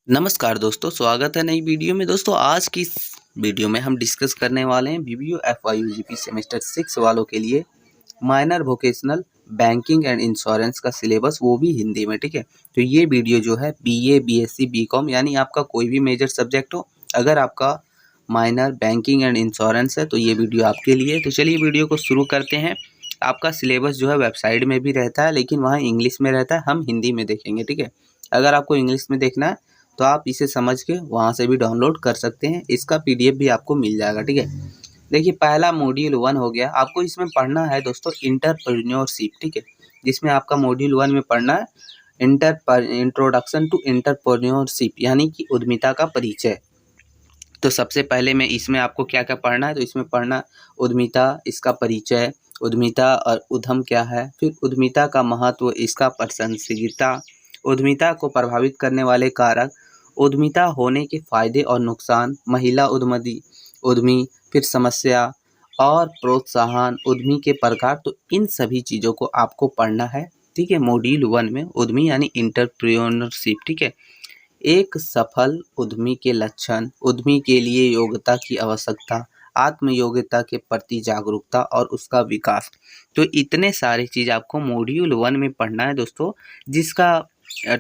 नमस्कार दोस्तों, स्वागत है नई वीडियो में। दोस्तों आज की इस वीडियो में हम डिस्कस करने वाले हैं बीबीओ एफवाईयूजीपी सेमेस्टर 6 वालों के लिए minor vocational banking and insurance का सिलेबस, वो भी हिंदी में। ठीक है, तो ये वीडियो जो है बीए, बीएससी, बीकॉम यानी आपका कोई भी मेजर सब्जेक्ट हो, अगर आपका माइनर बैंकिंग एंड इंश्योरेंस है तो ये वीडियो आपके लिए। तो चलिए वीडियो को शुरू करते हैं। आपका सिलेबस जो है वेबसाइट में भी रहता है, लेकिन वहाँ इंग्लिश में रहता है, हम हिंदी में देखेंगे। ठीक है, अगर आपको इंग्लिश में देखना है तो आप इसे समझ के वहाँ से भी डाउनलोड कर सकते हैं। इसका पीडीएफ भी आपको मिल जाएगा। ठीक है, देखिए पहला मॉड्यूल 1 हो गया। आपको इसमें पढ़ना है दोस्तों इंटरप्रेन्योरशिप। ठीक है, जिसमें आपका मॉड्यूल 1 में पढ़ना है इंट्रोडक्शन टू इंटरप्रेन्योरशिप यानी कि उद्यमिता का परिचय। तो सबसे पहले में इसमें आपको क्या क्या पढ़ना है, तो इसमें पढ़ना उद्यमिता, इसका परिचय, उद्यमिता और उद्यम क्या है, फिर उद्यमिता का महत्व, इसका प्रासंगिकता, उद्यमिता को प्रभावित करने वाले कारक, उद्यमिता होने के फायदे और नुकसान, महिला उद्यमी, फिर समस्या और प्रोत्साहन, उद्यमी के प्रकार। तो इन सभी चीज़ों को आपको पढ़ना है। ठीक है, मॉड्यूल 1 में उद्यमी यानी इंटरप्रेन्योरशिप। ठीक है, एक सफल उद्यमी के लक्षण, उद्यमी के लिए योग्यता की आवश्यकता, आत्म योग्यता के प्रति जागरूकता और उसका विकास। तो इतने सारे चीज़ आपको मॉड्यूल 1 में पढ़ना है दोस्तों, जिसका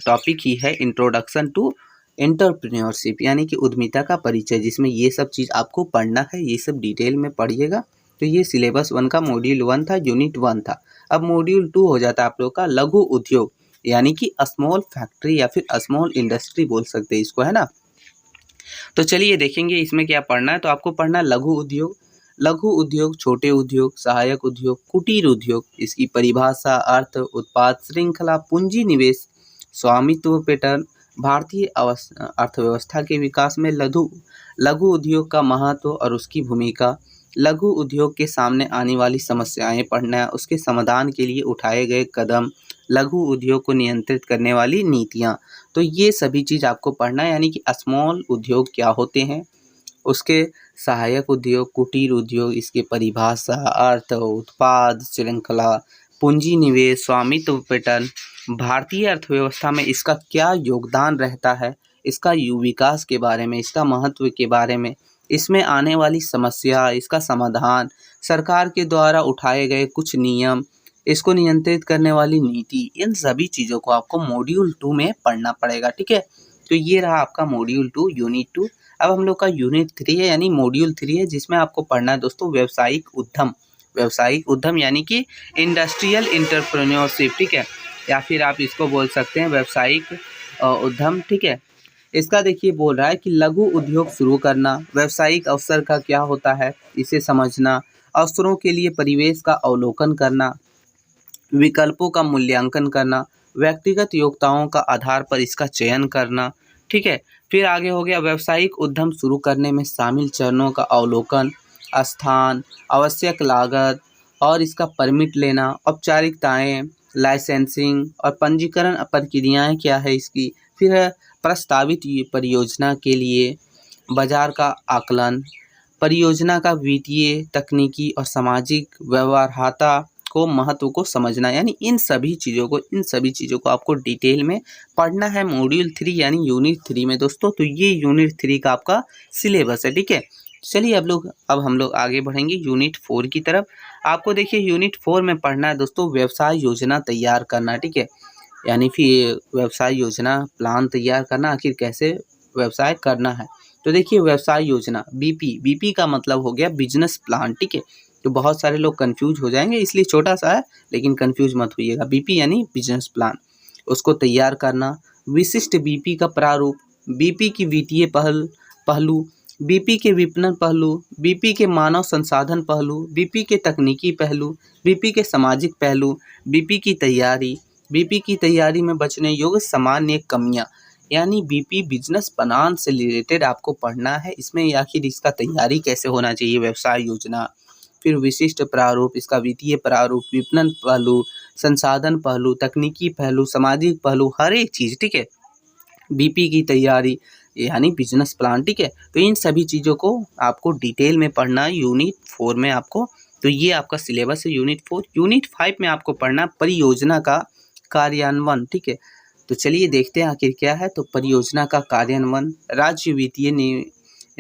टॉपिक ही है इंट्रोडक्शन टू एंटरप्रेन्योरशिप यानी कि उद्यमिता का परिचय, जिसमें ये सब चीज़ आपको पढ़ना है। ये सब डिटेल में पढ़िएगा। तो ये सिलेबस 1 का मॉड्यूल 1 था, यूनिट 1 था। अब मॉड्यूल 2 हो जाता है आप लोग का लघु उद्योग यानी कि स्मॉल फैक्ट्री या फिर स्मॉल इंडस्ट्री बोल सकते हैं इसको, है ना। तो चलिए देखेंगे इसमें क्या पढ़ना है। तो आपको पढ़ना है लघु उद्योग। लघु उद्योग छोटे उद्योग, सहायक उद्योग, कुटीर उद्योग, इसकी परिभाषा, अर्थ, उत्पाद श्रृंखला, पूंजी निवेश, स्वामित्व पैटर्न, भारतीय अर्थव्यवस्था के विकास में लघु उद्योग का महत्व और उसकी भूमिका, लघु उद्योग के सामने आने वाली समस्याएं पढ़ना है, उसके समाधान के लिए उठाए गए कदम, लघु उद्योग को नियंत्रित करने वाली नीतियाँ। तो ये सभी चीज़ आपको पढ़ना है, यानी कि स्मॉल उद्योग क्या होते हैं, उसके सहायक उद्योग, कुटीर उद्योग, इसके परिभाषा, अर्थ, उत्पाद श्रृंखला, पूंजी निवेश, स्वामित्व पैटर्न, भारतीय अर्थव्यवस्था में इसका क्या योगदान रहता है, इसका विकास के बारे में, इसका महत्व के बारे में, इसमें आने वाली समस्या, इसका समाधान, सरकार के द्वारा उठाए गए कुछ नियम, इसको नियंत्रित करने वाली नीति, इन सभी चीज़ों को आपको मॉड्यूल 2 में पढ़ना पड़ेगा। ठीक है, तो ये रहा आपका मॉड्यूल 2 यूनिट 2। अब हम लोग का यूनिट 3 है यानी मॉड्यूल 3 है, जिसमें आपको पढ़ना है दोस्तों व्यावसायिक उद्यम। व्यावसायिक उद्यम यानी कि इंडस्ट्रियल इंटरप्रेन्योरशिप। ठीक है, या फिर आप इसको बोल सकते हैं व्यावसायिक उद्यम। ठीक है, इसका देखिए बोल रहा है कि लघु उद्योग शुरू करना, व्यावसायिक अवसर का क्या होता है इसे समझना, अवसरों के लिए परिवेश का अवलोकन करना, विकल्पों का मूल्यांकन करना, व्यक्तिगत योग्यताओं का आधार पर इसका चयन करना। ठीक है, फिर आगे हो गया व्यावसायिक उद्यम शुरू करने में शामिल चरणों का अवलोकन, स्थान, आवश्यक लागत और इसका परमिट लेना, औपचारिकताएं, लाइसेंसिंग और पंजीकरण प्रक्रियाएं क्या है इसकी, फिर है प्रस्तावित परियोजना के लिए बाजार का आकलन, परियोजना का वित्तीय, तकनीकी और सामाजिक व्यवहार्यता को महत्व को समझना, यानी इन सभी चीज़ों को आपको डिटेल में पढ़ना है मॉड्यूल 3 यानी यूनिट 3 में दोस्तों। तो ये यूनिट 3 का आपका सिलेबस है। ठीक है, चलिए अब हम लोग आगे बढ़ेंगे यूनिट 4 की तरफ। आपको देखिए यूनिट 4 में पढ़ना है दोस्तों व्यवसाय योजना तैयार करना। ठीक है, यानी फिर व्यवसाय योजना प्लान तैयार करना, आखिर कैसे व्यवसाय करना है। तो देखिए व्यवसाय योजना बीपी का मतलब हो गया बिजनेस प्लान। ठीक है, तो बहुत सारे लोग कंफ्यूज हो जाएंगे, इसलिए छोटा सा है लेकिन कंफ्यूज मत होइएगा। बीपी यानी बिजनेस प्लान, उसको तैयार करना। विशिष्ट बीपी का प्रारूप, बीपी की वित्तीय पहलू, बीपी के विपणन पहलू, बीपी के मानव संसाधन पहलू, बीपी के तकनीकी पहलू, बीपी के सामाजिक पहलू, बीपी की तैयारी में बचने योग्य सामान्य कमियां, यानी बीपी बिजनेस प्लान से रिलेटेड आपको पढ़ना है। इसमें आखिर इसका तैयारी कैसे होना चाहिए व्यवसाय योजना, फिर विशिष्ट प्रारूप, इसका वित्तीय प्रारूप, विपणन पहलू, संसाधन पहलू, तकनीकी पहलू, सामाजिक पहलू, हर एक चीज़। ठीक है, बीपी की तैयारी यानी बिजनेस प्लान। ठीक है, तो इन सभी चीज़ों को आपको डिटेल में पढ़ना है यूनिट 4 में आपको। तो ये आपका सिलेबस है यूनिट 4। यूनिट 5 में आपको पढ़ना परियोजना का कार्यान्वयन। ठीक है, तो चलिए देखते हैं आखिर क्या है। तो परियोजना का कार्यान्वयन राज्य वित्तीय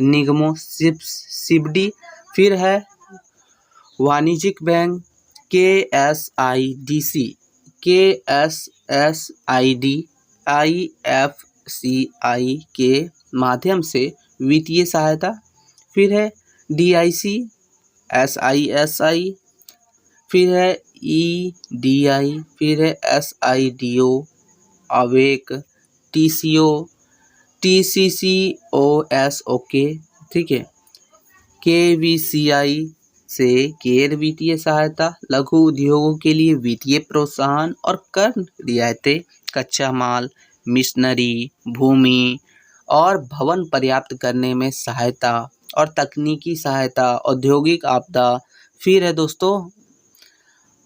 निगमों सिबडी, फिर है वाणिज्यिक बैंक KSIDC, KSSID, IFCI के माध्यम से वित्तीय सहायता, फिर है DIC, SISI, फिर है EDI, फिर है SIDO, awake, TCO, TCCOS, okay, ठीक है, KVCI से गैर वित्तीय सहायता, लघु उद्योगों के लिए वित्तीय प्रोत्साहन और कर रियायतें, कच्चा माल, मिशनरी, भूमि और भवन पर्याप्त करने में सहायता और तकनीकी सहायता, औद्योगिक आपदा। फिर है दोस्तों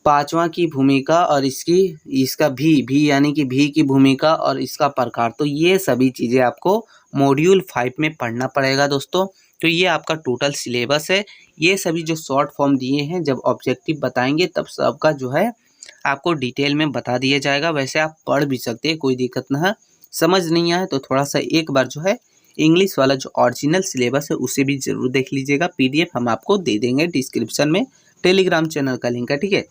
पांचवा की भूमिका और इसका भी यानी कि भी की भूमिका और इसका प्रकार। तो ये सभी चीज़ें आपको मॉड्यूल 5 में पढ़ना पड़ेगा दोस्तों। तो ये आपका टोटल सिलेबस है। ये सभी जो शॉर्ट फॉर्म दिए हैं, जब ऑब्जेक्टिव बताएंगे तब सबका जो है आपको डिटेल में बता दिया जाएगा। वैसे आप पढ़ भी सकते हैं, कोई दिक्कत ना है। समझ नहीं आए तो थोड़ा सा एक बार जो है इंग्लिश वाला जो ओरिजिनल सिलेबस है उसे भी जरूर देख लीजिएगा। PDF हम आपको दे देंगे डिस्क्रिप्शन में, टेलीग्राम चैनल का लिंक है, ठीक है।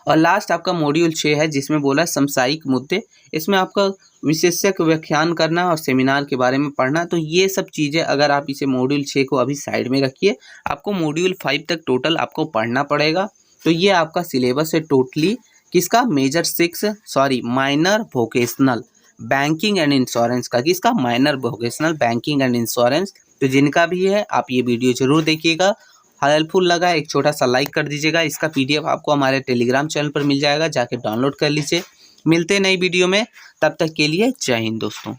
और लास्ट आपका मॉड्यूल 6 है जिसमें बोला समसामयिक मुद्दे। इसमें आपका विशेषज्ञ व्याख्यान करना और सेमिनार के बारे में पढ़ना। तो ये सब चीज़ें अगर आप इसे मॉड्यूल 6 को अभी साइड में रखिए, आपको मॉड्यूल 5 तक टोटल आपको पढ़ना पड़ेगा। तो ये आपका सिलेबस है टोटली किसका, minor vocational banking and insurance का। किसका, minor vocational banking and insurance. तो जिनका भी है आप ये वीडियो जरूर देखिएगा। हेल्पफुल लगा एक छोटा सा लाइक कर दीजिएगा। इसका PDF आपको हमारे टेलीग्राम चैनल पर मिल जाएगा, जाके डाउनलोड कर लीजिए। मिलते हैं नई वीडियो में, तब तक के लिए जय हिंद दोस्तों।